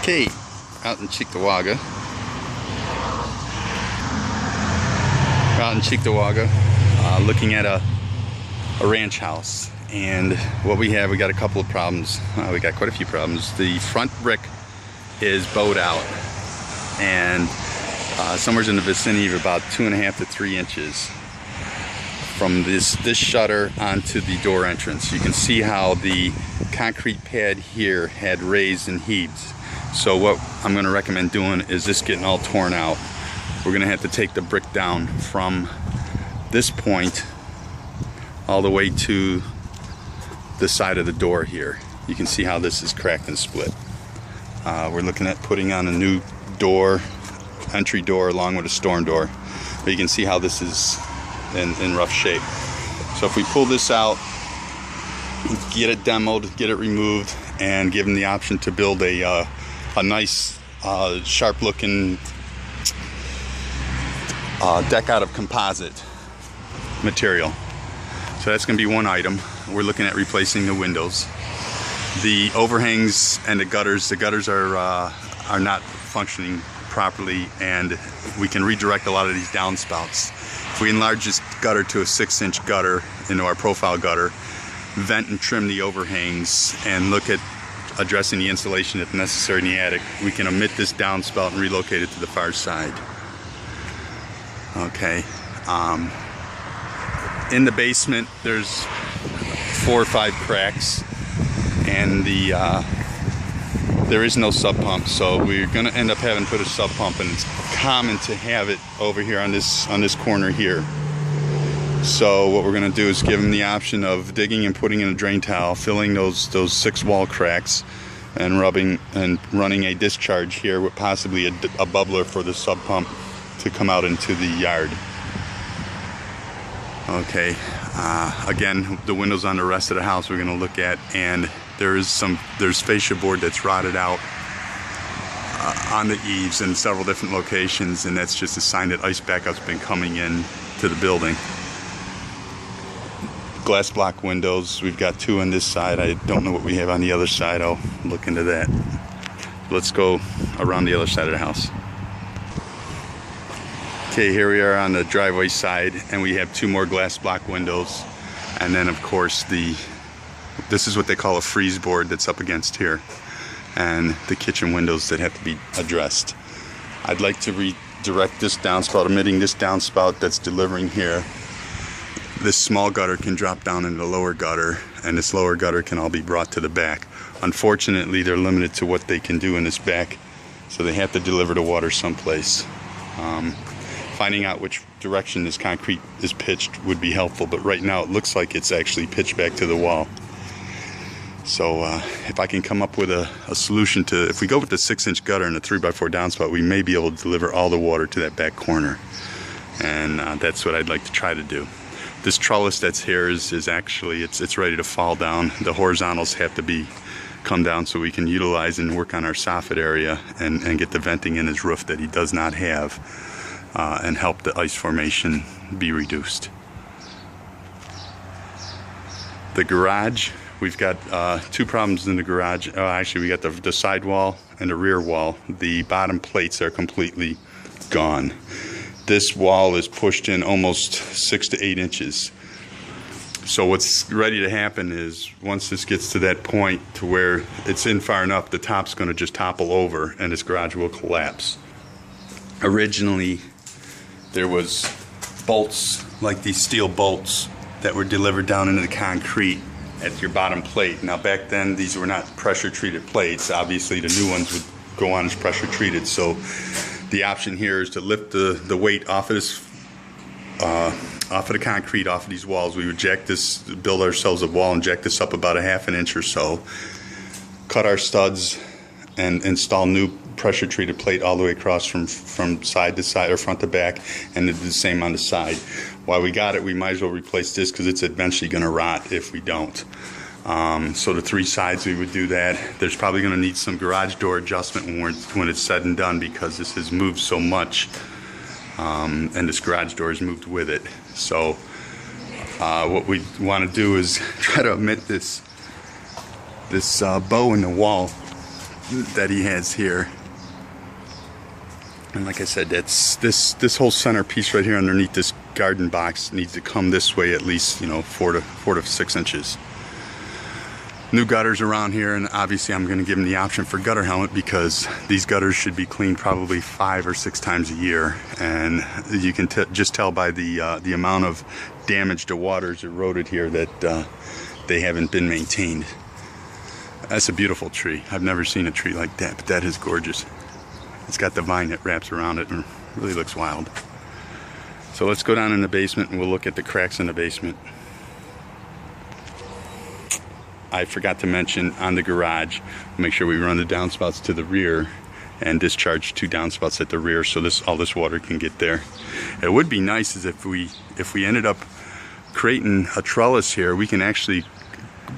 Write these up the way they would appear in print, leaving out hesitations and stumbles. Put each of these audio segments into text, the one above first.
Okay, out in Cheektowaga. Looking at a ranch house, and what we got a couple of problems. We got quite a few problems. The front brick is bowed out, and somewhere in the vicinity of about 2.5 to 3 inches from this shutter onto the door entrance. You can see how the concrete pad here had raised and heaved. So what I'm going to recommend doing is this getting all torn out. We're going to have to take the brick down from this point all the way to the side of the door here. You can see how this is cracked and split. We're looking at putting on a new door, entry door, along with a storm door. But you can see how this is in rough shape. So if we pull this out, get it demoed, get it removed, and give them the option to build a nice sharp looking deck out of composite material. So that's going to be one item. We're looking at replacing the windows. The overhangs and the gutters are not functioning properly, and we can redirect a lot of these downspouts. If we enlarge this gutter to a 6-inch gutter into our profile gutter, vent and trim the overhangs, and look at addressing the insulation if necessary in the attic, we can omit this downspout and relocate it to the far side. Okay. In the basement, there's 4 or 5 cracks, and there is no sub pump, so we're going to end up having to put a sub pump, and it's common to have it over here on this corner here. So what we're going to do is give them the option of digging and putting in a drain towel, filling those 6 wall cracks, and running a discharge here with possibly a bubbler for the sub pump to come out into the yard. Okay, again, the windows on the rest of the house we're going to look at, and there's fascia board that's rotted out on the eaves in several different locations, and that's just a sign that ice backup's been coming in to the building. Glass block windows, we've got 2 on this side. I don't know what we have on the other side. I'll look into that. Let's go around the other side of the house. Okay, here we are on the driveway side, and we have 2 more glass block windows, and then of course this is what they call a freeze board that's up against here, and the kitchen windows that have to be addressed. I'd like to redirect this downspout, omitting this downspout that's delivering here. This small gutter can drop down into the lower gutter, and this lower gutter can all be brought to the back. Unfortunately, they're limited to what they can do in this back, so they have to deliver the water someplace. Finding out which direction this concrete is pitched would be helpful, but right now it looks like it's actually pitched back to the wall. So if I can come up with a solution to, if we go with the 6-inch gutter and a 3x4 downspout, we may be able to deliver all the water to that back corner, and that's what I'd like to try to do. This trellis that's here is actually, it's ready to fall down. The horizontals have to come down so we can utilize and work on our soffit area and get the venting in his roof that he does not have, and help the ice formation be reduced. The garage, we've got 2 problems in the garage. Actually, we got the side wall and the rear wall. The bottom plates are completely gone. This wall is pushed in almost 6 to 8 inches. So what's ready to happen is, once this gets to that point to where it's in far enough, the top's going to just topple over and this garage will collapse. Originally, there was bolts, like these steel bolts, that were delivered down into the concrete at your bottom plate. Now back then, these were not pressure treated plates. Obviously the new ones would go on as pressure treated. So the option here is to lift the weight off of this, off of the concrete, off of these walls. We would jack this, build ourselves a wall and jack this up about a ½ inch or so, cut our studs, and install new pressure treated plate all the way across from side to side, or front to back, and do the same on the side. While we got it, we might as well replace this because it's eventually going to rot if we don't. So the 3 sides, we would do that. There's probably going to need some garage door adjustment when it's said and done, because this has moved so much, and this garage door has moved with it. So what we want to do is try to omit this bow in the wall that he has here. And like I said, that's this whole center piece right here underneath this garden box needs to come this way at least, 4 to 6 inches. New gutters around here, and obviously I'm going to give him the option for gutter helmet because these gutters should be cleaned probably 5 or 6 times a year, and you can just tell by the amount of damage to water's eroded here that they haven't been maintained. That's a beautiful tree. I've never seen a tree like that, but that is gorgeous. It's got the vine that wraps around it and really looks wild. So let's go down in the basement and we'll look at the cracks in the basement. I forgot to mention on the garage, make sure we run the downspouts to the rear and discharge 2 downspouts at the rear so all this water can get there. It would be nice is if we ended up creating a trellis here, we can actually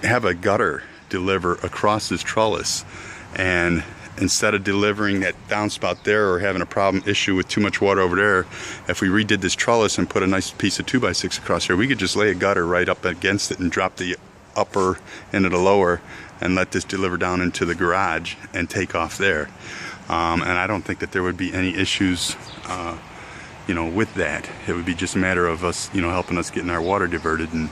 have a gutter deliver across this trellis, and instead of delivering that downspout there or having a issue with too much water over there, if we redid this trellis and put a nice piece of 2x6 across here, we could just lay a gutter right up against it and drop the upper into the lower and let this deliver down into the garage and take off there. And I don't think that there would be any issues with that. It would be just a matter of us helping us getting our water diverted, and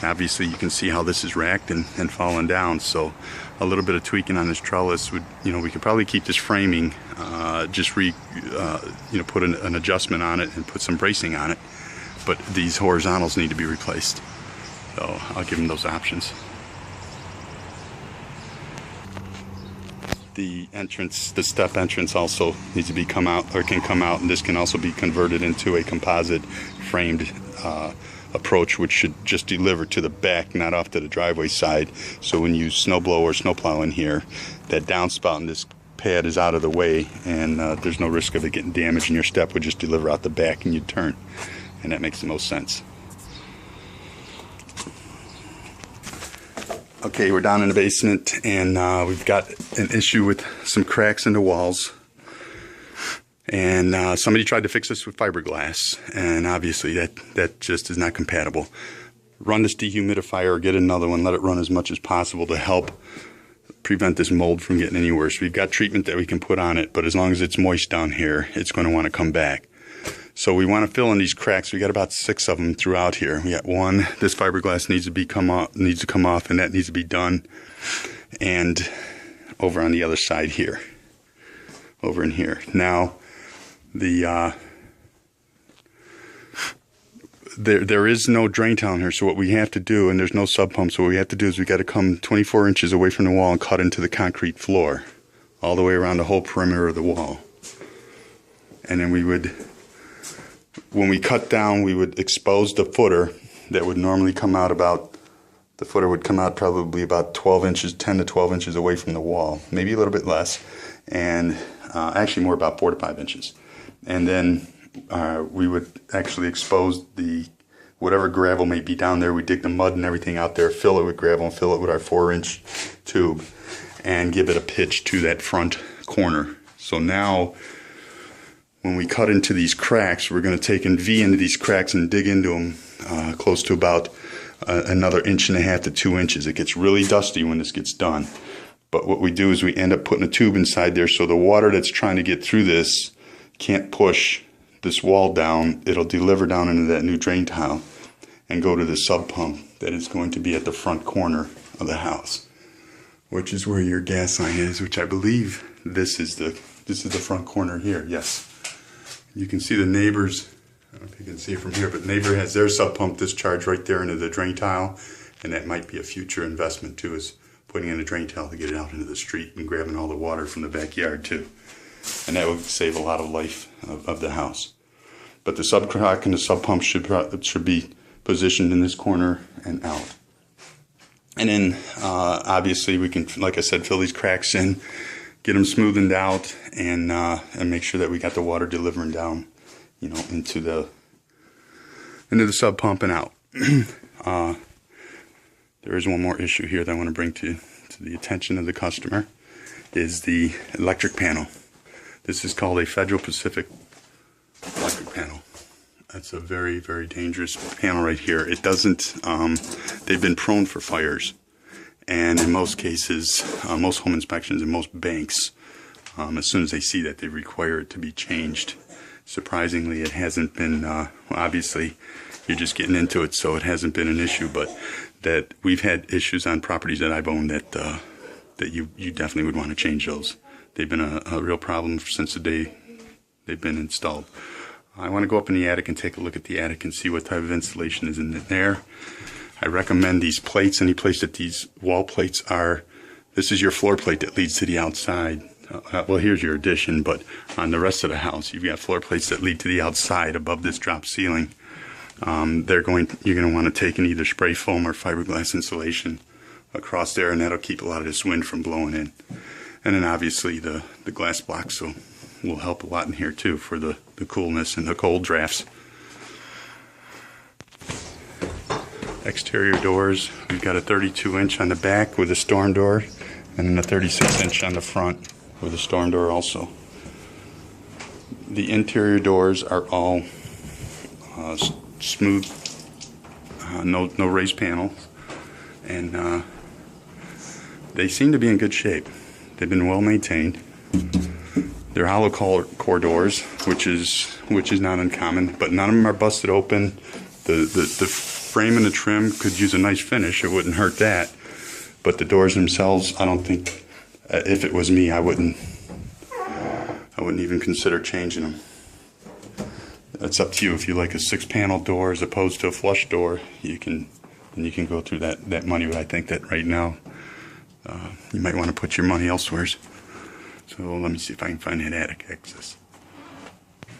obviously you can see how this is racked and fallen down. So a little bit of tweaking on this trellis would, we could probably keep this framing, just put an adjustment on it and put some bracing on it, but these horizontals need to be replaced. So I'll give them those options. The entrance, the step entrance also needs to can come out, and this can also be converted into a composite framed approach, which should just deliver to the back, not off to the driveway side. So when you snowblow or snowplow in here, that downspout in this pad is out of the way, and there's no risk of it getting damaged, and your step would just deliver out the back and you'd turn, and that makes the most sense. Okay, we're down in the basement, and we've got an issue with some cracks in the walls. And somebody tried to fix this with fiberglass, and obviously that just is not compatible. Run this dehumidifier or get another one, let it run as much as possible to help prevent this mold from getting any worse. We've got treatment that we can put on it, but as long as it's moist down here, it's going to want to come back. So we want to fill in these cracks. We got about 6 of them throughout here. We got one. This fiberglass needs to come off, and that needs to be done. And over on the other side here, over in here. Now, there is no drain tile here. So what we have to do, and there's no sub pump. So what we have to do is we got to come 24 inches away from the wall and cut into the concrete floor, all the way around the whole perimeter of the wall. And then we would, when we cut down, we would expose the footer that would normally come out the footer would come out probably about 12 inches, 10 to 12 inches away from the wall, maybe a little bit less, and actually more about 4 to 5 inches. And then we would actually expose whatever gravel may be down there. We dig the mud and everything out there, fill it with gravel, and fill it with our 4-inch tube, and give it a pitch to that front corner. So now, when we cut into these cracks, we're going to take and V into these cracks and dig into them close to about another 1.5 inches to 2 inches. It gets really dusty when this gets done. But what we do is we end up putting a tube inside there, so the water that's trying to get through this can't push this wall down. It'll deliver down into that new drain tile and go to the sub pump that is going to be at the front corner of the house, which is where your gas line is, which I believe this is the front corner here. Yes. You can see the neighbors, I don't know if you can see it from here, but neighbor has their sub pump discharge right there into the drain tile, and that might be a future investment too, is putting in a drain tile to get it out into the street and grabbing all the water from the backyard too. And that would save a lot of life of the house. But the sub crack and the sub pump should be positioned in this corner and out. And then obviously we can, like I said, fill these cracks in, get them smoothened out, and make sure that we got the water delivering down, into the sub pump and out. There is one more issue here that I want to bring to the attention of the customer, is the electric panel. This is called a Federal Pacific electric panel. That's a very, very dangerous panel right here. It doesn't, they've been prone for fires. And in most cases, most home inspections and most banks, as soon as they see that, they require it to be changed. Surprisingly, it hasn't been, well, obviously, you're just getting into it, so it hasn't been an issue, but that we've had issues on properties that I've owned that that you definitely would want to change those. They've been a real problem since the day they've been installed. I want to go up in the attic and take a look at the attic and see what type of insulation is in there. I recommend these plates, any place that these wall plates are. This is your floor plate that leads to the outside. Well, here's your addition, but on the rest of the house, you've got floor plates that lead to the outside above this drop ceiling. You're going to want to take in either spray foam or fiberglass insulation across there, and that'll keep a lot of this wind from blowing in. And then obviously the glass blocks will help a lot in here too for the coolness and the cold drafts. Exterior doors, we've got a 32-inch on the back with a storm door, and then a 36-inch on the front with a storm door also. The interior doors are all smooth, no raised panels, and they seem to be in good shape. They've been well maintained. They're hollow core doors, which is not uncommon, but none of them are busted open. The frame and the trim could use a nice finish. It wouldn't hurt that. But the doors themselves, I don't think, if it was me, I wouldn't even consider changing them. It's up to you. If you like a 6-panel door as opposed to a flush door, you can go through that money. But I think that right now, you might want to put your money elsewhere. So let me see if I can find that attic access.